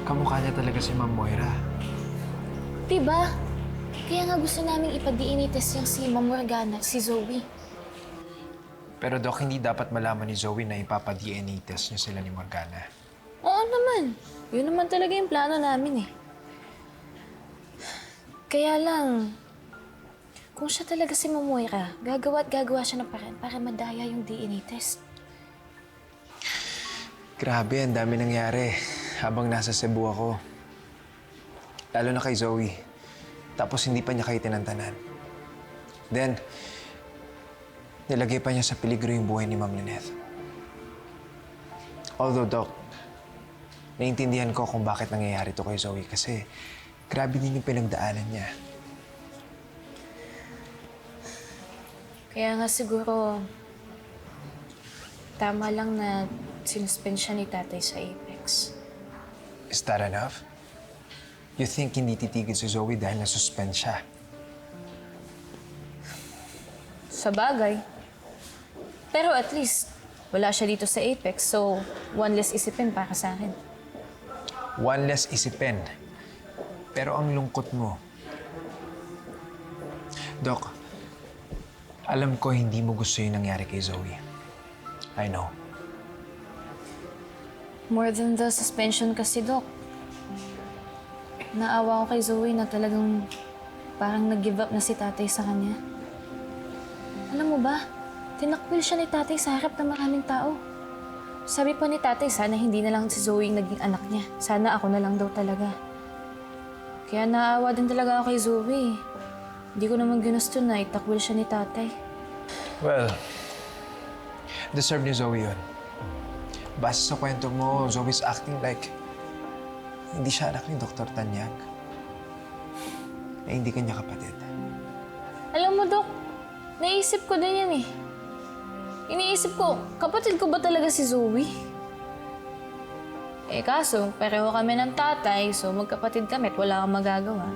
Kamukha niya talaga si Ma'am Moira. Diba? Kaya nga gusto naming ipa-DNA test yung si Ma'am Morgana, si Zoe. Pero Doc, hindi dapat malaman ni Zoe na ipapa-DNA test niya sila ni Morgana. Oo naman. Yun naman talaga yung plano namin eh. Kaya lang, kung siya talaga si Ma'am Moira, gagawa at gagawa siya ng paraan para madaya yung DNA test. Grabe, ang dami nangyari habang nasa Cebu ako. Lalo na kay Zoe. Tapos hindi pa niya kayo tinantanan. Then, nilagay pa niya sa peligro yung buhay ni Ma'am Lynette. Although, Doc, naiintindihan ko kung bakit nangyayari to kay Zoe kasi grabe din yung pinagdaanan niya. Kaya nga siguro, tama lang na sinuspend siya ni tatay sa Apex. Is that enough? You think hindi titigil si Zoe dahil nasuspend siya? Sa bagay. Pero at least, wala siya dito sa Apex, so one less isipin para sa akin. One less isipin. Pero ang lungkot mo. Doc, alam ko hindi mo gusto yung nangyari kay Zoe. I know. More than the suspension kasi, Doc. Naawa ko kay Zoe na talagang parang nag-give up na si tatay sa kanya. Alam mo ba, tinakwil siya ni tatay sa harap ng maraming tao. Sabi pa ni tatay, sana hindi na lang si Zoe yung naging anak niya. Sana ako na lang daw talaga. Kaya naawa din talaga ako kay Zoe. Hindi ko naman ginusto na itakwil siya ni tatay. Well, deserve ni Zoe yun. Base sa kwento mo, Zoe's acting like hindi siya anak ni Dr. Tanyag. Na hindi kanya kapatid. Alam mo, Dok, naisip ko din yan eh. Iniisip ko, kapatid ko ba talaga si Zoe? Eh kaso, pareho kami ng tatay, so magkapatid kami at wala kang magagawa.